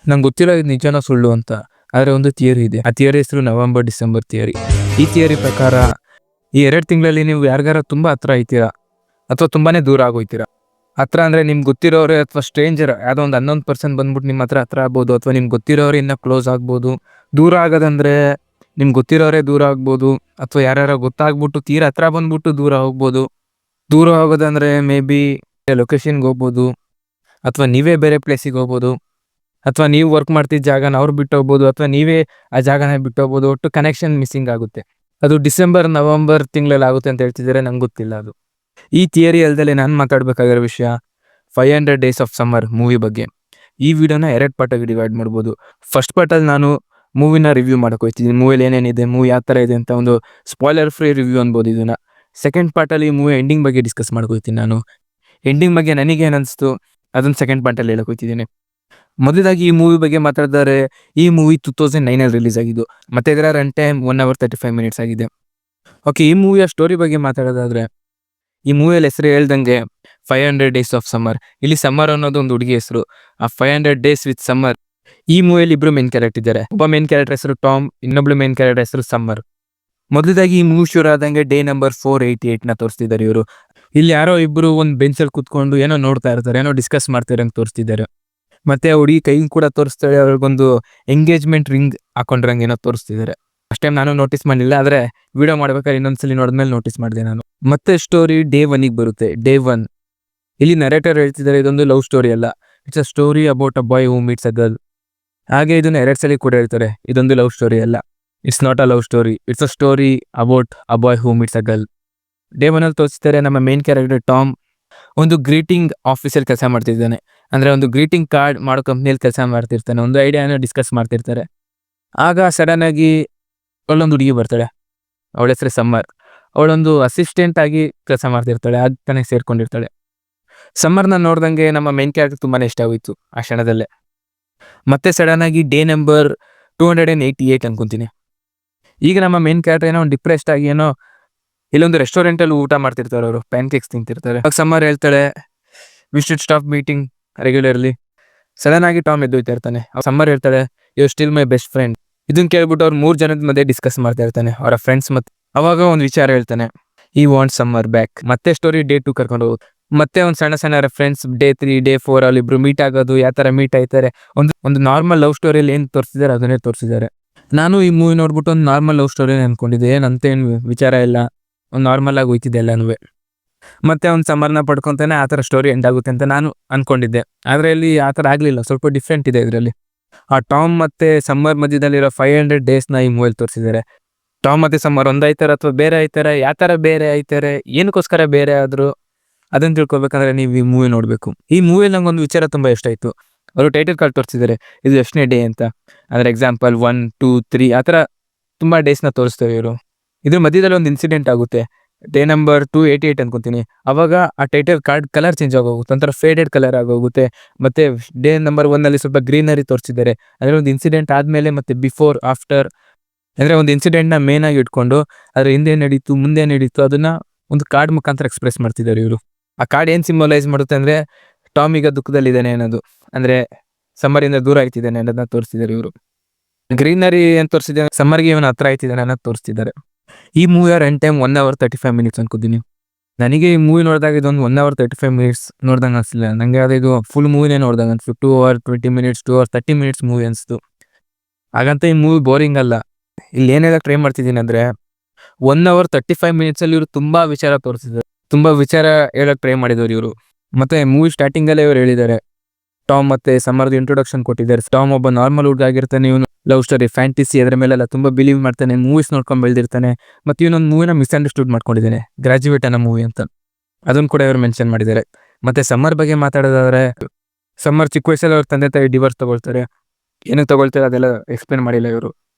ನಂಗೆ ಗೊತ್ತಿರೋ ಇದು ನಿಜನೋ ಸುಳ್ಳು ಅಂತ. ಆದರೆ ಒಂದು ಥಿಯರಿ ಇದೆ. ಆ ಥಿಯರಿ ಹೆಸರು ನವೆಂಬರ್ ಡಿಸೆಂಬರ್ ಥಿಯರಿ. ಈ ಥಿಯರಿ ಪ್ರಕಾರ ಈ 2 ತಿಂಗಳಲ್ಲಿ ನೀವು ಯಾರಿಗಾರ ತುಂಬ ಹತ್ರ ಆಯ್ತೀರಾ ಅಥವಾ ತುಂಬಾ ದೂರ ಆಗೋಯ್ತೀರಾ. ಹತ್ರ ಅಂದರೆ ನಿಮ್ಗೆ ಗೊತ್ತಿರೋರೆ ಅಥವಾ ಸ್ಟ್ರೇಂಜರ್ ಯಾವುದೋ ಒಂದು ಅನ್ನೋನ್ ಪರ್ಸನ್ ಬಂದ್ಬಿಟ್ಟು ನಿಮ್ಮ ಹತ್ರ ಆಗ್ಬೋದು, ಅಥವಾ ನಿಮ್ಗೆ ಗೊತ್ತಿರೋರು ಇನ್ನೂ ಕ್ಲೋಸ್ ಆಗ್ಬೋದು. ದೂರ ಆಗೋದಂದರೆ ನಿಮ್ಗೆ ಗೊತ್ತಿರೋರೇ ದೂರ ಆಗ್ಬೋದು, ಅಥವಾ ಯಾರ್ಯಾರೋ ಗೊತ್ತಾಗ್ಬಿಟ್ಟು ತೀರಾ ಹತ್ರ ಬಂದ್ಬಿಟ್ಟು ದೂರ ಹೋಗ್ಬೋದು. ದೂರ ಹೋಗೋದಂದರೆ ಮೇ ಬಿ ಲೊಕೇಶನ್ಗೆ ಹೋಗ್ಬೋದು, ಅಥವಾ ನೀವೇ ಬೇರೆ ಪ್ಲೇಸಿಗೆ ಹೋಗ್ಬೋದು, ಅಥವಾ ನೀವು ವರ್ಕ್ ಮಾಡ್ತಿದ್ದ ಜಾಗನ ಅವ್ರು ಬಿಟ್ಟು ಹೋಗ್ಬೋದು, ಅಥವಾ ನೀವೇ ಆ ಜಾಗನ ಬಿಟ್ಟು ಹೋಗ್ಬೋದು. ಒಟ್ಟು ಕನೆಕ್ಷನ್ ಮಿಸ್ಸಿಂಗ್ ಆಗುತ್ತೆ. ಅದು ಡಿಸೆಂಬರ್ ನವೆಂಬರ್ ತಿಂಗಳಲ್ಲಿ ಆಗುತ್ತೆ ಅಂತ ಹೇಳ್ತಿದ್ದಾರೆ. ನಂಗೆ ಗೊತ್ತಿಲ್ಲ ಅದು. ಈ ಥಿಯರಿ ಅಲ್ದಲೆ ನಾನು ಮಾತಾಡಬೇಕಾಗಿರೋ ವಿಷಯ 500 ಡೇಸ್ ಆಫ್ ಸಮ್ಮರ್ ಮೂವಿ ಬಗ್ಗೆ. ಈ ವಿಡಿಯೋನ 2 ಪಾರ್ಟಾಗಿ ಡಿವೈಡ್ ಮಾಡ್ಬೋದು. ಫಸ್ಟ್ ಪಾರ್ಟಲ್ಲಿ ನಾನು ಮೂವಿನ ರಿವ್ಯೂ ಮಾಡೋಕೆ ಹೋಗ್ತಿದ್ದೀನಿ. ಮೂವಿಲಿ ಏನೇನಿದೆ, ಮೂವಿ ಯಾವ ಥರ ಇದೆ ಅಂತ ಒಂದು ಸ್ಪಾಯ್ಲರ್ ಫ್ರೀ ರಿವ್ಯೂ ಅನ್ಬೋದು ಇದನ್ನು. ಸೆಕೆಂಡ್ ಪಾರ್ಟಲ್ಲಿ ಮೂವಿ ಎಂಡಿಂಗ್ ಬಗ್ಗೆ ಡಿಸ್ಕಸ್ ಮಾಡ್ಕೋತೀನಿ. ನಾನು ಎಂಡಿಂಗ್ ಬಗ್ಗೆ ನನಗೇನು ಅನಿಸ್ತು ಅದನ್ನು ಸೆಕೆಂಡ್ ಪಾರ್ಟಲ್ಲಿ ಹೇಳಕ್ಕೆ ಹೋಗ್ತಿದ್ದೀನಿ. ಮೊದಲಾಗಿ ಈ ಮೂವಿ ಬಗ್ಗೆ ಮಾತಾಡಿದರೆ, ಈ ಮೂವಿ 2009 ರಿಲೀಸ್ ಆಗಿದ್ದು, ಮತ್ತು ಇದರ ರನ್ ಟೈಮ್ 1 hour 35 minutes ಆಗಿದೆ. ಓಕೆ, ಈ ಮೂವಿಯ ಸ್ಟೋರಿ ಬಗ್ಗೆ ಮಾತಾಡೋದಾದರೆ, ಈ ಮೂವಿಯಲ್ಲಿ ಹೆಸರು ಹೇಳ್ದಂಗೆ 500 ಡೇಸ್ ಆಫ್ ಸಮ್ಮರ್. ಇಲ್ಲಿ ಸಮ್ಮರ್ ಅನ್ನೋದು ಒಂದು ಹುಡುಗಿ ಹೆಸರು. ಆ 500 ಡೇಸ್ ವಿತ್ ಸಮ್ಮರ್. ಈ ಮೂವಿಯಲ್ಲಿ ಇಬ್ಬರು ಮೇನ್ ಕ್ಯಾರೆಕ್ಟರ್ ಇದ್ದಾರೆ. ಒಬ್ಬ ಮೇನ್ ಕ್ಯಾರೆಕ್ಟರ್ ಹೆಸರು ಟಾಮ್, ಇನ್ನೊಬ್ಳು ಮೇನ್ ಕ್ಯಾರೆಕ್ಟರ್ ಹೆಸರು ಸಮ್ಮರ್. ಮೊದಲಾಗಿ ಈ ಮೂವಿ ಶುರು ಆದಂಗೆ ಡೇ ನಂಬರ್ 488ನ ತೋರಿಸ್ತಿದ್ದಾರೆ ಇವರು. ಇಲ್ಲಿ ಯಾರೋ ಇಬ್ಬರು ಒಂದು ಬೆಂಚಲ್ಲಿ ಕೂತ್ಕೊಂಡು ಏನೋ ನೋಡ್ತಾ ಇರ್ತಾರೆ, ಏನೋ ಡಿಸ್ಕಸ್ ಮಾಡ್ತಾರೆ ಅಂತ ತೋರಿಸ್ತಿದ್ದಾರೆ. ಮತ್ತೆ ಹುಡುಗಿ ಕೈ ಕೂಡ ತೋರಿಸ್ತಾಳೆ, ಅವ್ರಿಗೊಂದು ಎಂಗೇಜ್ಮೆಂಟ್ ರಿಂಗ್ ಹಾಕೊಂಡ್ರಂಗೆ ಏನೋ ತೋರಿಸ್ತಿದ್ದಾರೆ. ಅಷ್ಟೇ ನಾನು ನೋಟಿಸ್ ಮಾಡಲಿಲ್ಲ, ಆದರೆ ವಿಡಿಯೋ ಮಾಡ್ಬೇಕಾದ್ರೆ ಇನ್ನೊಂದ್ಸಲಿ ನೋಡಿದ್ಮೇಲೆ ನೋಟಿಸ್ ಮಾಡಿದೆ ನಾನು. ಮತ್ತೆ ಸ್ಟೋರಿ ಡೇ 1ಗೆ ಬರುತ್ತೆ. ಡೇ 1 ಇಲ್ಲಿ ನರೇಟರ್ ಹೇಳ್ತಿದ್ದಾರೆ ಇದೊಂದು ಲವ್ ಸ್ಟೋರಿ ಅಲ್ಲ, it's a story about a boy who meets a girl. ಹಾಗೆ ಇದನ್ನು 2 ಸಲ ಕೂಡ ಹೇಳ್ತಾರೆ, ಇದೊಂದು ಲವ್ ಸ್ಟೋರಿ ಅಲ್ಲ, it's not a love story, it's a story about a boy who meets a girl. Day 1ಅಲ್ಲಿ ತೋರಿಸ್ತಾರೆ ನಮ್ಮ ಮೇನ್ ಕ್ಯಾರೆಕ್ಟರ್ ಟಾಮ್ ಒಂದು ಗ್ರೀಟಿಂಗ್ ಆಫೀಸಲ್ಲಿ ಕೆಲಸ ಮಾಡ್ತಿದ್ದಾನೆ. ಅಂದರೆ ಒಂದು ಗ್ರೀಟಿಂಗ್ ಕಾರ್ಡ್ ಮಾಡೋ ಕಂಪ್ನಿಯಲ್ಲಿ ಕೆಲಸ ಮಾಡ್ತಿರ್ತಾನೆ. ಒಂದು ಐಡಿಯಾನ ಡಿಸ್ಕಸ್ ಮಾಡ್ತಿರ್ತಾರೆ. ಆಗ ಸಡನ್ನಾಗಿ ಅವಳೊಂದು ಹುಡುಗಿ ಬರ್ತಾಳೆ. ಅವಳ ಹೆಸರು ಸಮ್ಮರ್. ಅವಳೊಂದು ಅಸಿಸ್ಟೆಂಟ್ ಆಗಿ ಕೆಲಸ ಮಾಡ್ತಿರ್ತಾಳೆ, ಆಗ ತಾನೇ ಸೇರ್ಕೊಂಡಿರ್ತಾಳೆ. ಸಮ್ಮರ್ನ ನೋಡ್ದಂಗೆ ನಮ್ಮ ಮೇನ್ ಕ್ಯಾರೆಕ್ಟರ್ ತುಂಬಾ ಇಷ್ಟ ಆಗೋಯ್ತು ಆ ಕ್ಷಣದಲ್ಲೇ. ಮತ್ತೆ ಸಡನ್ನಾಗಿ ಡೇ ನಂಬರ್ 288 ಅನ್ಕೊತೀನಿ. ಈಗ ನಮ್ಮ ಮೇನ್ ಕ್ಯಾರೆಕ್ಟರ್ ಏನೋ ಒಂದು ಡಿಪ್ರೆಸ್ಡ್ ಆಗಿ ಏನೋ ಇಲ್ಲೊಂದು ರೆಸ್ಟೋರೆಂಟಲ್ಲಿ ಊಟ ಮಾಡ್ತಿರ್ತಾರೆ, ಅವರು ಪ್ಯಾನ್ಕೇಕ್ಸ್ ತಿಂತಿರ್ತಾರೆ. ಆಗ ಸಮ್ಮರ್ ಹೇಳ್ತಾಳೆ we should stop meeting regularly. Sudden ಆಗಿ ಟಾಮ್ ಎದ್ದೋಯ್ತಾ ಇರ್ತಾನೆ. ಸಮ್ಮರ್ ಹೇಳ್ತಾಳೆ you still my best friend. ಇದನ್ನ ಕೇಳ್ಬಿಟ್ಟು ಅವ್ರು 3 ಜನದ ಮಧ್ಯೆ ಡಿಸ್ಕಸ್ ಮಾಡ್ತಾ ಇರ್ತಾನೆ ಅವರ ಫ್ರೆಂಡ್ಸ್. ಮತ್ತೆ ಅವಾಗ ಒಂದು ವಿಚಾರ ಹೇಳ್ತಾನೆ, ಈ ವಾಂಟ್ ಸಮ್ಮರ್ ಬ್ಯಾಕ್. ಮತ್ತೆ ಸ್ಟೋರಿ ಡೇ 2 ಕರ್ಕೊಂಡು ಹೋಗುತ್ತೆ. ಮತ್ತೆ ಒಂದು ಸಣ್ಣ ರೆಫರೆನ್ಸ್ ಡೇ 3 ಡೇ 4 ಅಲ್ಲಿ ಇಬ್ರು ಮೀಟ್ ಆಗೋದು, ಯಾವ ಥರ ಮೀಟ್ ಆಯ್ತಾರೆ. ಒಂದು ನಾರ್ಮಲ್ ಲವ್ ಸ್ಟೋರಿಯಲ್ಲಿ ಏನು ತೋರಿಸಿದ್ದಾರೆ ಅದನ್ನೇ ತೋರಿಸಿದ್ದಾರೆ. ನಾನು ಈ ಮೂವಿ ನೋಡ್ಬಿಟ್ಟು ಒಂದು ನಾರ್ಮಲ್ ಲವ್ ಸ್ಟೋರಿ ಅನ್ಕೊಂಡಿದ್ದೆ. ಏನಂತೇನು ವಿಚಾರ ಇಲ್ಲ, ಒಂದು ನಾರ್ಮಲ್ ಆಗಿ ಹೋಯ್ತಿದ್ದೆ ಎಲ್ಲನೂ. ಮತ್ತೆ ಅವ್ನು ಸಮ್ಮರ್ನ ಪಡ್ಕೊತಾನೆ, ಆ ಥರ ಸ್ಟೋರಿ ಎಂಡ್ ಆಗುತ್ತೆ ಅಂತ ನಾನು ಅಂದ್ಕೊಂಡಿದ್ದೆ. ಆದರೆ ಇಲ್ಲಿ ಆ ಥರ ಆಗಲಿಲ್ಲ, ಸ್ವಲ್ಪ ಡಿಫ್ರೆಂಟ್ ಇದೆ ಇದರಲ್ಲಿ. ಆ ಟಾಮ್ ಮತ್ತು ಸಮ್ಮರ್ ಮಧ್ಯದಲ್ಲಿರೋ 500 ಡೇಸ್ನ ಈ ಮೂವಿಯಲ್ಲಿ ತೋರಿಸಿದ್ದಾರೆ. ಟಾಮ್ ಮತ್ತು ಸಮ್ಮರ್ ಒಂದಾಯ್ತಾರೆ ಅಥವಾ ಬೇರೆ ಆಯ್ತಾರೆ, ಯಾವ ಥರ ಬೇರೆ ಆಯ್ತಾರೆ, ಏನಕ್ಕೋಸ್ಕರ ಬೇರೆ ಆದರೂ ಅದನ್ನು ತಿಳ್ಕೊಬೇಕಂದ್ರೆ ನೀವು ಈ ಮೂವಿ ನೋಡಬೇಕು. ಈ ಮೂವಿಯಲ್ಲಿ ನಂಗೊಂದು ವಿಚಾರ ತುಂಬ ಇಷ್ಟ ಆಯಿತು. ಅವರು ಟೈಟಲ್ ಕಾರ್ಡ್ ತೋರಿಸಿದ್ದಾರೆ, ಇದು ಎಷ್ಟನೇ ಡೇ ಅಂತ. ಅಂದರೆ ಎಕ್ಸಾಂಪಲ್ 1 2 3 ಆ ಥರ ತುಂಬ ಡೇಸ್ನ ತೋರಿಸ್ತೇವೆ ಇವರು. ಇದ್ರ ಮಧ್ಯದಲ್ಲಿ ಒಂದು ಇನ್ಸಿಡೆಂಟ್ ಆಗುತ್ತೆ, ಡೇ ನಂಬರ್ 288 ಅನ್ಕೊತೀನಿ. ಅವಾಗ ಆ ಟೈಟಲ್ ಕಾರ್ಡ್ ಕಲರ್ ಚೇಂಜ್ ಆಗೋಗುತ್ತೆ, ಒಂಥರ ಫೇಡೆಡ್ ಕಲರ್ ಆಗೋಗುತ್ತೆ. ಮತ್ತು ಡೇ ನಂಬರ್ 1ಅಲ್ಲಿ ಸ್ವಲ್ಪ ಗ್ರೀನರಿ ತೋರಿಸಿದ್ದಾರೆ. ಅಂದರೆ ಒಂದು ಇನ್ಸಿಡೆಂಟ್ ಆದಮೇಲೆ ಮತ್ತು ಬಿಫೋರ್ ಆಫ್ಟರ್, ಅಂದರೆ ಒಂದು ಇನ್ಸಿಡೆಂಟ್ನ ಮೇನ್ ಆಗಿ ಇಟ್ಕೊಂಡು ಅದ್ರ ಹಿಂದೆ ನಡೀತು ಮುಂದೆ ನಡೀತು ಅದನ್ನು ಒಂದು ಕಾರ್ಡ್ ಮುಖಾಂತರ ಎಕ್ಸ್ಪ್ರೆಸ್ ಮಾಡ್ತಿದ್ದಾರೆ ಇವರು. ಆ ಕಾರ್ಡ್ ಏನು ಸಿಂಬಲೈಸ್ ಮಾಡುತ್ತೆ ಅಂದರೆ ಟಾಮ್ ಈಗ ದುಃಖದಲ್ಲಿದ್ದಾನೆ ಅನ್ನೋದು, ಅಂದರೆ ಸಮ್ಮರಿಂದ ದೂರ ಆಗ್ತಿದ್ದಾನೆ ಅನ್ನೋದನ್ನ ತೋರಿಸ್ತಿದ್ದಾರೆ ಇವರು. ಗ್ರೀನರಿ ಏನು ತೋರಿಸಿದ್ದಾರೆ, ಸಮ್ಮರ್ಗೆ ಇವನು ಹತ್ರ ಆಯ್ತಿದ್ದಾನೆ ಅನ್ನೋದು ತೋರಿಸ್ತಿದ್ದಾರೆ. ಈ ಮೂವಿಯ ರನ್ ಟೈಮ್ 1 hour 35 minutes ಅನ್ಕೋತೀನಿ. ನನಗೆ ಈ ಮೂವಿ ನೋಡಿದಾಗ ಇದೊಂದು 1 hour 35 minutes ನೋಡ್ದಂಗೆ ಅನಿಸಲಿಲ್ಲ ನನಗೆ. ಅದೇ ಇದು ಫುಲ್ ಮೂವಿನೇ ನೋಡ್ದಂಗೆ ಅನಿಸ್ತು. 2 hour 20 minutes 2 hour 30 minutes movie ಅನಿಸ್ತು. ಹಾಗಂತ ಈ ಮೂವಿ ಬೋರಿಂಗ್ ಅಲ್ಲ. ಇಲ್ಲಿ ಏನೆಲ್ಲ ಟ್ರೈ ಮಾಡ್ತಿದ್ದೀನಿ ಅಂದರೆ 1 hour 35 minutesಲ್ಲಿ ಇವರು ತುಂಬ ವಿಚಾರ ತೋರಿಸಿದ್ದಾರೆ, ತುಂಬ ವಿಚಾರ ಹೇಳೋಕ್ಕೆ ಟ್ರೈ ಮಾಡಿದವರು ಇವರು. ಮತ್ತು ಮೂವಿ ಸ್ಟಾರ್ಟಿಂಗಲ್ಲೇ ಇವರು ಹೇಳಿದ್ದಾರೆ, ಟಾಮ್ ಮತ್ತು ಸಮ್ಮರ್ದು ಇಂಟ್ರೊಡಕ್ಷನ್ ಕೊಟ್ಟಿದ್ದಾರೆ. ಟಾಮ್ ಒಬ್ಬ ನಾರ್ಮಲ್ ಹುಡುಗ ಆಗಿರ್ತಾನೆ, ಇವನು ಲವ್ ಸ್ಟೋರಿ ಫ್ಯಾಂಟಿಸಿ ಅದರ ಮೇಲೆಲ್ಲ ತುಂಬ ಬಿಲೀವ್ ಮಾಡ್ತಾನೆ, ಮೂವೀಸ್ ನೋಡ್ಕೊಂಡು ಬೆಳೆದಿರ್ತಾನೆ. ಮತ್ತು ಇವನೊಂದು ಮೂವಿನ ಮಿಸ್ಅಂಡರ್ಸ್ಟುಡ್ ಮಾಡ್ಕೊಂಡಿದ್ದಾನೆ, ಗ್ರಾಜ್ಯುಯೇಟ್ ಅನ್ನೋ ಮೂವಿ ಅಂತ. ಅದನ್ನು ಕೂಡ ಇವರು ಮೆನ್ಷನ್ ಮಾಡಿದ್ದಾರೆ. ಮತ್ತು ಸಮ್ಮರ್ ಬಗ್ಗೆ ಮಾತಾಡೋದಾದರೆ, ಸಮ್ಮರ್ ಚಿಕ್ಕ ವಯಸ್ಸಲ್ಲಿ ಅವ್ರ ತಂದೆ ತಾಯಿ ಡಿವೋರ್ಸ್ ತೊಗೊಳ್ತಾರೆ. ಏನಕ್ಕೆ ತೊಗೊಳ್ತಾರೆ ಅದೆಲ್ಲ ಎಕ್ಸ್ಪ್ಲೇನ್ ಮಾಡಿಲ್ಲ ಇವರು.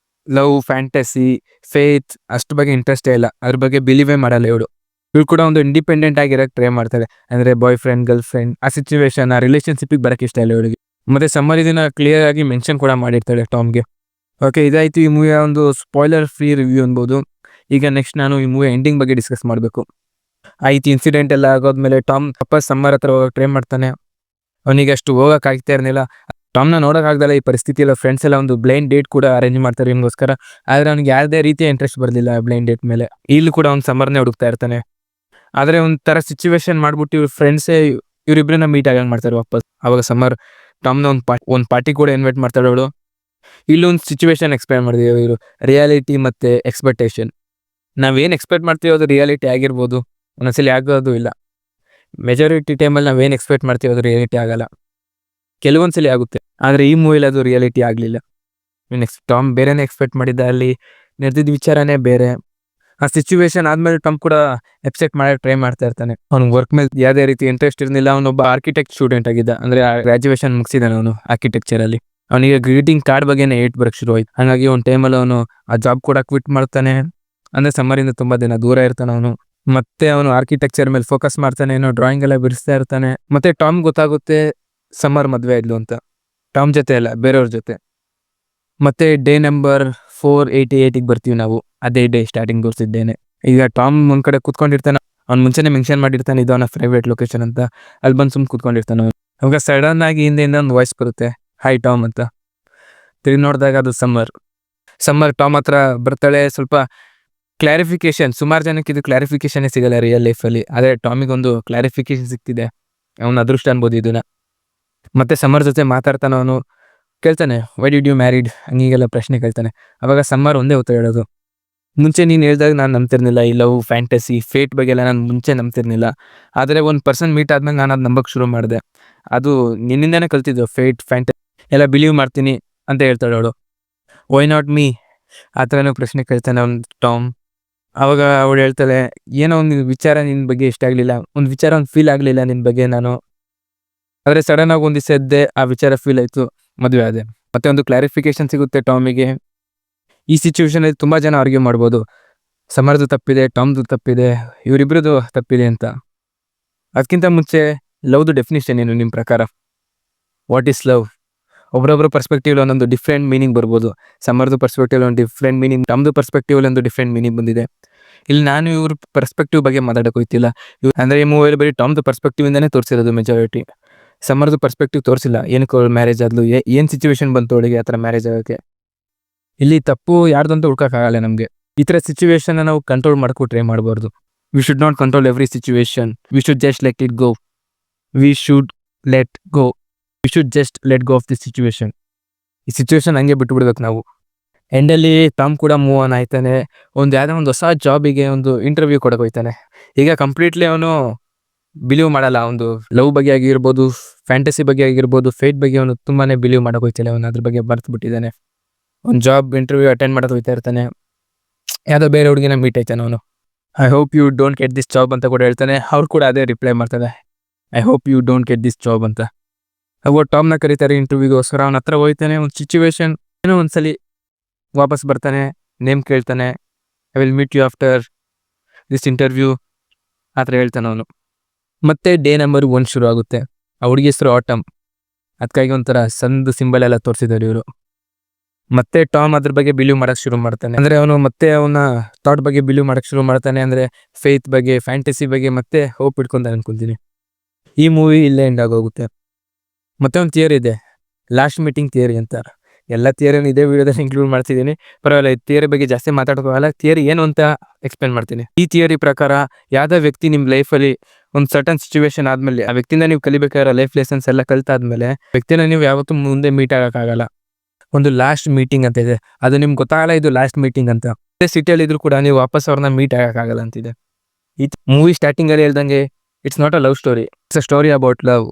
ಲವ್ ಫ್ಯಾಂಟಸಿ ಫೇತ್ ಅಷ್ಟು ಬಗ್ಗೆ ಇಂಟ್ರೆಸ್ಟೇ ಇಲ್ಲ, ಅದ್ರ ಬಗ್ಗೆ ಬಿಲೀವೇ ಮಾಡಲ್ಲ ಇವರು. ಇವ್ರು ಕೂಡ ಒಂದು ಇಂಡಿಪೆಂಡೆಂಟ್ ಆಗಿರೋಕ್ಕೆ ಟ್ರೈ ಮಾಡ್ತಾರೆ. ಅಂದರೆ ಬಾಯ್ ಫ್ರೆಂಡ್ ಗರ್ಲ್ ಫ್ರೆಂಡ್ ಆ ಸಿಚುವೇಶನ್ ಆ ರಿಲೇಷನ್ಶಿಪ್ಪಿಗೆ ಬರೋಕ್ಕೆ ಇಷ್ಟ ಇಲ್ಲ ಇವಳಿಗೆ. ಮತ್ತು ಸಮ್ಮರ್ ಇದನ್ನು ಕ್ಲಿಯರ್ ಆಗಿ ಮೆನ್ಷನ್ ಕೂಡ ಮಾಡಿರ್ತಾಳೆ ಟಾಮ್ಗೆ. ಓಕೆ, ಇದಾಯಿತು ಈ ಮೂವಿಯ ಒಂದು ಸ್ಪಾಯ್ಲರ್ ಫ್ರೀ ರಿವ್ಯೂ ಅನ್ಬೋದು. ಈಗ ನೆಕ್ಸ್ಟ್ ನಾನು ಈ ಮೂವಿ ಎಂಡಿಂಗ್ ಬಗ್ಗೆ ಡಿಸ್ಕಸ್ ಮಾಡಬೇಕು. ಆಯ್ತು, ಇನ್ಸಿಡೆಂಟ್ ಎಲ್ಲ ಆಗೋದ್ಮೇಲೆ ಟಾಮ್ ವಾಪಸ್ ಸಮ್ಮರ್ ಹತ್ರ ಹೋಗೋಕೆ ಟ್ರೈ ಮಾಡ್ತಾನೆ. ಅವನಿಗೆ ಅಷ್ಟು ಹೋಗೋಕ್ಕಾಗ್ತಾ ಇರಲಿಲ್ಲ. ಟಾಮ್ನ ನೋಡೋಕ್ಕಾಗ್ದಲ್ಲ ಈ ಪರಿಸ್ಥಿತಿಯಲ್ಲಿ ಫ್ರೆಂಡ್ಸ್ ಎಲ್ಲ ಒಂದು ಬ್ಲೈಂಡ್ ಡೇಟ್ ಕೂಡ ಅರೇಂಜ್ ಮಾಡ್ತಾರೆ ಇವನಿಗೋಸ್ಕರ. ಆದರೆ ಅವ್ನಿಗೆ ಯಾವುದೇ ರೀತಿಯ ಇಂಟ್ರೆಸ್ಟ್ ಬರಲಿಲ್ಲ ಬ್ಲೈಂಡ್ ಡೇಟ್ ಮೇಲೆ. ಇಲ್ಲೂ ಕೂಡ ಅವ್ನು ಸಮರ್ನೇ ಹುಡುಕ್ತಾ ಇರ್ತಾನೆ. ಆದರೆ ಒಂಥರ ಸಿಚುವೇಶನ್ ಮಾಡ್ಬಿಟ್ಟು ಇವ್ರ ಫ್ರೆಂಡ್ಸೇ ಇವರಿಬ್ಬರನ್ನ ಮೀಟ್ ಆಗಂಗೆ ಮಾಡ್ತಾರೆ ವಾಪಸ್. ಅವಾಗ ಸಮರ್ ಟಾಮ್ನ ಒಂದು ಪಾರ್ಟಿ ಕೂಡ ಇನ್ವೈಟ್ ಮಾಡ್ತಾಳೆ ಅವಳು. ಇಲ್ಲೊಂದು ಸಿಚುವೇಶನ್ ಎಕ್ಸ್ಪ್ಲೇನ್ ಮಾಡಿದೀವಿ ಇವರು, ರಿಯಾಲಿಟಿ ಮತ್ತು ಎಕ್ಸ್ಪೆಕ್ಟೇಷನ್. ನಾವೇನು ಎಕ್ಸ್ಪೆಕ್ಟ್ ಮಾಡ್ತೀವಿ ಅದು ರಿಯಾಲಿಟಿ ಆಗಿರ್ಬೋದು, ಒಂದೊಂದ್ಸಲಿ ಆಗೋದು ಇಲ್ಲ. ಮೆಜಾರಿಟಿ ಟೈಮಲ್ಲಿ ನಾವೇನು ಎಕ್ಸ್ಪೆಕ್ಟ್ ಮಾಡ್ತೀವಿ ಅದು ರಿಯಾಲಿಟಿ ಆಗಲ್ಲ, ಕೆಲವೊಂದ್ಸಲಿ ಆಗುತ್ತೆ. ಆದರೆ ಈ ಮೂವಿಲಿ ಅದು ರಿಯಾಲಿಟಿ ಆಗಲಿಲ್ಲ. ಟಾಮ್ ಬೇರೆನೇ ಎಕ್ಸ್ಪೆಕ್ಟ್ ಮಾಡಿದ್ದ, ಅಲ್ಲಿ ನಡೆದಿದ್ದ ವಿಚಾರನೇ ಬೇರೆ. ಆ ಸಿಚುವೇಶನ್ ಆದಮೇಲೆ ಟಾಮ್ ಕೂಡ ಅಪ್ಸೆಟ್ ಮಾಡೋಕ್ಕೆ ಟ್ರೈ ಮಾಡ್ತಾ ಇರ್ತಾನೆ. ಅವ್ನಿಗೆ ವರ್ಕ್ ಮೇಲೆ ಯಾವುದೇ ರೀತಿ ಇಂಟ್ರೆಸ್ಟ್ ಇರಲಿಲ್ಲ. ಅವನೊಬ್ಬ ಆರ್ಕಿಟೆಕ್ಟ್ ಸ್ಟೂಡೆಂಟ್ ಆಗಿದ್ದ, ಅಂದರೆ ಗ್ರಾಜುಯೇಷನ್ ಮುಗಿಸಿದ್ದಾನೆ ಅವನು ಆರ್ಕಿಟೆಕ್ಚರಲ್ಲಿ. ಅವನಿಗೆ ಗ್ರೀಟಿಂಗ್ ಕಾರ್ಡ್ ಬಗ್ಗೆನೇ ಏಟ್ ಬರೋಕ್ಕೆ ಶುರು ಆಯ್ತು. ಹಾಗಾಗಿ ಒಂದು ಟೈಮಲ್ಲಿ ಅವನು ಆ ಜಾಬ್ ಕೂಡ ಕ್ವಿಟ್ ಮಾಡ್ತಾನೆ. ಅಂದರೆ ಸಮ್ಮರಿಂದ ತುಂಬ ದಿನ ದೂರ ಇರ್ತಾನೆ ಅವನು. ಮತ್ತೆ ಅವನು ಆರ್ಕಿಟೆಕ್ಚರ್ ಮೇಲೆ ಫೋಕಸ್ ಮಾಡ್ತಾನೆ, ಏನೋ ಡ್ರಾಯಿಂಗ್ ಎಲ್ಲ ಬಿಡಿಸ್ತಾ ಇರ್ತಾನೆ. ಮತ್ತೆ ಟಾಮ್ ಗೊತ್ತಾಗುತ್ತೆ ಸಮ್ಮರ್ ಮದುವೆ ಆದ್ಲು ಅಂತ. ಟಾಮ್ ಜೊತೆ ಅಲ್ಲ, ಬೇರೆಯವ್ರ ಜೊತೆ. ಮತ್ತೆ ಡೇ ನಂಬರ್ 488ಗೆ ಬರ್ತೀವಿ ನಾವು. ಅದೇ ಡೇ ಸ್ಟಾರ್ಟಿಂಗ್ ತೋರಿಸಿದ್ದೇನೆ. ಈಗ ಟಾಮ್ ಒಂದು ಕಡೆ ಕೂತ್ಕೊಂಡಿರ್ತಾನೆ. ಅವ್ನು ಮುಂಚೆನೇ ಮೆನ್ಷನ್ ಮಾಡಿರ್ತಾನೆ ಇದು ಅವನ ಫೇವ್ರೇಟ್ ಲೊಕೇಶನ್ ಅಂತ. ಅಲ್ಲಿ ಬಂದು ಸುಮ್ಮನೆ ಕೂತ್ಕೊಂಡಿರ್ತಾನೆ ಅವನು. ಅವಾಗ ಸಡನ್ ಆಗಿ ಹಿಂದೆಯಿಂದ ಒಂದು ವಾಯ್ಸ್ ಬರುತ್ತೆ, ಹಾಯ್ ಟಾಮ್ ಅಂತ. ತಿರುಗಿ ನೋಡಿದಾಗ ಅದು ಸಮ್ಮರ್ ಟಾಮ್ ಹತ್ರ ಬರ್ತಾಳೆ. ಸ್ವಲ್ಪ ಕ್ಲಾರಿಫಿಕೇಶನ್, ಸುಮಾರು ಜನಕ್ಕೆ ಇದು ಕ್ಲಾರಿಫಿಕೇಶನ್ನೇ ಸಿಗಲ್ಲ ರಿಯಲ್ ಲೈಫಲ್ಲಿ. ಆದರೆ ಟಾಮಿಗೊಂದು ಕ್ಲಾರಿಫಿಕೇಶನ್ ಸಿಗ್ತಿದೆ. ಅವನ ಅದೃಷ್ಟ ಅನ್ಬೋದು ಇದನ್ನ. ಮತ್ತೆ ಸಮ್ಮರ್ ಜೊತೆ ಮಾತಾಡ್ತಾನೆ ಅವನು. ಕೇಳ್ತಾನೆ ವೈ ಡಿಡ್ ಯು ಮ್ಯಾರಿಡ್, ಹಂಗೀಗೆಲ್ಲ ಪ್ರಶ್ನೆ ಕೇಳ್ತಾನೆ. ಅವಾಗ ಸಮ್ಮರ್ ಒಂದೇ ಉತ್ತರ ಹೇಳೋದು, ಮುಂಚೆ ನೀನು ಹೇಳ್ದಾಗ ನಾನು ನಂಬ್ತಿರ್ಲಿಲ್ಲ, ಈ ಲವ್, ಫ್ಯಾಂಟಸಿ, ಫೇಟ್ ಬಗ್ಗೆ ಎಲ್ಲ ನಾನು ಮುಂಚೆ ನಂಬ್ತಿರ್ಲಿಲ್ಲ. ಆದರೆ ಒಂದು ಪರ್ಸನ್ ಮೀಟ್ ಆದ್ಮೇಲೆ ನಾನು ಅದು ನಂಬಕ್ಕೆ ಶುರು ಮಾಡಿದೆ. ಅದು ನಿನ್ನಿಂದಾನೇ ಕಲ್ತಿದ್ದು, ಫೇಟ್, ಫ್ಯಾಂಟಸಿ ಎಲ್ಲ ಬಿಲೀವ್ ಮಾಡ್ತೀನಿ ಅಂತ ಹೇಳ್ತಾಳೆ ಅವಳು. ವೈ ನಾಟ್ ಮೀ, ಆ ಥರನೂ ಪ್ರಶ್ನೆ ಕೇಳ್ತಾನೆ ಅವ್ನು ಟಾಮ್. ಅವಾಗ ಅವಳು ಹೇಳ್ತಾಳೆ, ಏನೋ ಒಂದು ವಿಚಾರ ನಿನ್ನ ಬಗ್ಗೆ ಇಷ್ಟ ಆಗಲಿಲ್ಲ, ಒಂದು ವಿಚಾರ ಒಂದು ಫೀಲ್ ಆಗಲಿಲ್ಲ ನಿನ್ನ ಬಗ್ಗೆ ನಾನು. ಆದರೆ ಸಡನ್ನಾಗಿ ಒಂದು ದಿವಸ ಎದ್ದೆ, ಆ ವಿಚಾರ ಫೀಲ್ ಆಯಿತು, ಮದುವೆ ಆದೆ. ಮತ್ತೆ ಒಂದು ಕ್ಲಾರಿಫಿಕೇಶನ್ ಸಿಗುತ್ತೆ ಟಾಮಿಗೆ. ಈ ಸಿಚುವೇಶನಲ್ಲಿ ತುಂಬ ಜನ ಆರ್ಗ್ಯೂ ಮಾಡ್ಬೋದು, ಸಮರ್ದು ತಪ್ಪಿದೆ, ಟಾಮ್ದು ತಪ್ಪಿದೆ, ಇವರಿಬ್ಬರದು ತಪ್ಪಿದೆ ಅಂತ. ಅದಕ್ಕಿಂತ ಮುಂಚೆ ಲವ್ದು ಡೆಫಿನಿಷನ್ ಏನು ನಿಮ್ಮ ಪ್ರಕಾರ? What is love? ಒಬ್ಬರೊಬ್ಬರ ಪರ್ಸ್ಪೆಕ್ಟಿವ್ ಒಂದೊಂದು ಡಿಫ್ರೆಂಟ್ ಮೀನಿಂಗ್ ಬರ್ಬೋದು. ಸಮರ್ದು ಪರ್ಸ್ಪೆಕ್ಟಿವ್ ಒಂದು ಡಿಫ್ರೆಂಟ್ ಮೀನಿಂಗ್, ಟಾಮ್ದು ಪರ್ಸ್ಪೆಕ್ಟಿವ್ ಒಂದು ಡಿಫ್ರೆಂಟ್ ಮೀನಿಂಗ್ ಬಂದಿದೆ. ಇಲ್ಲಿ ನಾನು ಇವ್ರ ಪರ್ಸ್ಪೆಕ್ಟಿವ್ ಬಗ್ಗೆ ಮಾತಾಡೋಕೆ ಹೋಗ್ತಿಲ್ಲ. ಅಂದರೆ ಈ ಮೂವಿಯಲ್ಲಿ ಬರೀ ಟಾಮ್ದು ಪರ್ಸ್ಪೆಕ್ಟಿವ್ ಇಂದಾನೇ ತೋರಿಸಿರೋದು ಮೆಜಾರಿಟಿ. ಸಮರ್ದು ಪರ್ಸ್ಪೆಕ್ಟಿವ್ ತೋರಿಸಿಲ್ಲ. ಏನಕ್ಕೆ ಅವಳು ಮ್ಯಾರೇಜ್ ಆದ್ಲು, ಏನು ಸಿಚುವೇಶನ್ ಬಂತು ಅವಳಿಗೆ ಆ ಥರ ಮ್ಯಾರೇಜ್ ಆಗೋಕ್ಕೆ. ಇಲ್ಲಿ ತಪ್ಪು ಯಾರ್ದು ಅಂತ ಹುಡ್ಕೋಕ್ಕಾಗಲ್ಲ ನಮಗೆ. ಈ ಥರ ಸಿಚುವೇಶನ್ನ ನಾವು ಕಂಟ್ರೋಲ್ ಮಾಡೋಕ್ಕೂ ಟ್ರೈ ಮಾಡಬಾರ್ದು. We should not control every situation. We should just let it go. We should let go. We should just let go of the situation. ಈ ಸಿಚುವೇಶನ್ ಹಂಗೆ ಬಿಟ್ಬಿಡ್ಬೇಕು ನಾವು. ಎಂಡಲ್ಲಿ ಟಾಮ್ ಕೂಡ ಮೂವ್ ಆನ್ ಆಯ್ತಾನೆ. ಯಾವುದೋ ಒಂದು ಹೊಸ ಜಾಬಿಗೆ ಒಂದು ಇಂಟರ್ವ್ಯೂ ಕೊಡೋಕೆ ಹೋಗ್ತಾನೆ. ಈಗ ಕಂಪ್ಲೀಟ್ಲಿ ಅವನು ಬಿಲೀವ್ ಮಾಡಲ್ಲ. ಒಂದು ಲವ್ ಬಗ್ಗೆ ಆಗಿರ್ಬೋದು, ಫ್ಯಾಂಟಸಿ ಬಗ್ಗೆ ಆಗಿರ್ಬೋದು, ಫೇಟ್ ಬಗ್ಗೆ ಅವನು ತುಂಬಾ ಬಿಲೀವ್ ಮಾಡೋಕೆ ಹೋಗ್ತಾನೆ. ಅವನು ಅದ್ರ ಬಗ್ಗೆ ಬರ್ತು ಬಿಟ್ಟಿದ್ದಾನೆ. ಒಂದು ಜಾಬ್ ಇಂಟರ್ವ್ಯೂ ಅಟೆಂಡ್ ಮಾಡೋದು ಹೋಗ್ತಾ ಇರ್ತಾನೆ. ಯಾವುದೋ ಬೇರೆ ಹುಡುಗಿನ ಮೀಟ್ ಆಯ್ತಾನೆ ಅವನು. I hope you don't get this job ಅಂತ ಕೂಡ ಹೇಳ್ತಾನೆ. ಅವ್ರು ಕೂಡ ಅದೇ ರಿಪ್ಲೈ ಮಾಡ್ತಾರೆ, I hope you don't get this job ಅಂತ. ಅವಾಗ ಟಾಮ್ನ ಕರೀತಾರೆ ಇಂಟರ್ವ್ಯೂಗೋಸ್ಕರ. ಅವನ ಹತ್ರ ಹೋಗ್ತಾನೆ. ಒಂದು ಸಿಚುವೇಶನ್ ಏನೋ ಒಂದ್ಸಲಿ ವಾಪಸ್ ಬರ್ತಾನೆ, ನೇಮ್ ಕೇಳ್ತಾನೆ. I will meet you after this interview ಆ ಥರ ಹೇಳ್ತಾನೆ ಅವನು. ಮತ್ತೆ ಡೇ ನಂಬರ್ 1 ಶುರು ಆಗುತ್ತೆ. ಆ ಹುಡುಗಿ ಹೆಸರು ಆಟಮ್. ಅದಕ್ಕಾಗಿ ಒಂಥರ ಸಂದು ಸಿಂಬಲ್ ಎಲ್ಲ ತೋರಿಸಿದ್ದಾರೆ ಇವರು. ಮತ್ತೆ ಟಾಮ್ ಅದ್ರ ಬಗ್ಗೆ ಬಿಲೀವ್ ಮಾಡೋಕ್ಕೆ ಶುರು ಮಾಡ್ತಾನೆ. ಅಂದರೆ ಅವನು ಮತ್ತೆ ಅವನ ಥಾಟ್ ಬಗ್ಗೆ ಬಿಲೀವ್ ಮಾಡೋಕ್ಕೆ ಶುರು ಮಾಡ್ತಾನೆ. ಅಂದರೆ ಫೇತ್ ಬಗ್ಗೆ, ಫ್ಯಾಂಟಸಿ ಬಗ್ಗೆ ಮತ್ತೆ ಹೋಪ್ ಇಟ್ಕೊಂತಾನೆ ಅನ್ಕೊತೀನಿ. ಈ ಮೂವಿ ಇಲ್ಲೇ ಎಂಡ್ ಆಗೋಗುತ್ತೆ. ಮತ್ತೆ ಒಂದು ಥಿಯರಿ ಇದೆ, ಲಾಸ್ಟ್ ಮೀಟಿಂಗ್ ಥಿಯರಿ ಅಂತ. ಎಲ್ಲ ಥಿಯರಿಯನ್ನು ಇದೇ ವಿಡಿಯೋದಲ್ಲಿ ಇನ್ಕ್ಲೂಡ್ ಮಾಡ್ತಿದ್ದೀನಿ. ಪರವಾಗಿಲ್ಲ, ಈ ಥಿಯರಿ ಬಗ್ಗೆ ಜಾಸ್ತಿ ಮಾತಾಡೋಕ್ಕಾಗಲ್ಲ. ಥಿಯರಿ ಏನು ಅಂತ ಎಕ್ಸ್ಪ್ಲೇನ್ ಮಾಡ್ತೀನಿ. ಈ ಥಿಯರಿ ಪ್ರಕಾರ ಯಾವುದೇ ವ್ಯಕ್ತಿ ನಿಮ್ಮ ಲೈಫಲ್ಲಿ ಒಂದು ಸರ್ಟನ್ ಸಿಚುವೇಶನ್ ಆದಮೇಲೆ, ಆ ವ್ಯಕ್ತಿಯಿಂದ ನೀವು ಕಲಿಬೇಕಾಗಿರೋ ಲೈಫ್ ಲೆಸನ್ಸ್ ಎಲ್ಲ ಕಲಿತಾದ್ಮೇಲೆ ವ್ಯಕ್ತಿನ ನೀವು ಯಾವತ್ತೂ ಮುಂದೆ ಮೀಟ್ ಆಗೋಕ್ಕಾಗಲ್ಲ. ಒಂದು ಲಾಸ್ಟ್ ಮೀಟಿಂಗ್ ಅಂತ ಇದೆ, ಅದು ನಿಮ್ಗೆ ಗೊತ್ತಾಗಲ್ಲ ಇದು ಲಾಸ್ಟ್ ಮೀಟಿಂಗ್ ಅಂತ. ಸಿಟಿಯಲ್ಲಿ ಇದ್ರೂ ಕೂಡ ನೀವು ವಾಪಸ್ ಅವ್ರನ್ನ ಮೀಟ್ ಆಗೋಕ್ಕಾಗಲ್ಲ ಅಂತಿದೆ. ಈ ಮೂವಿ ಸ್ಟಾರ್ಟಿಂಗಲ್ಲಿ ಹೇಳ್ದಂಗೆ it's not a love story, it's a story about love.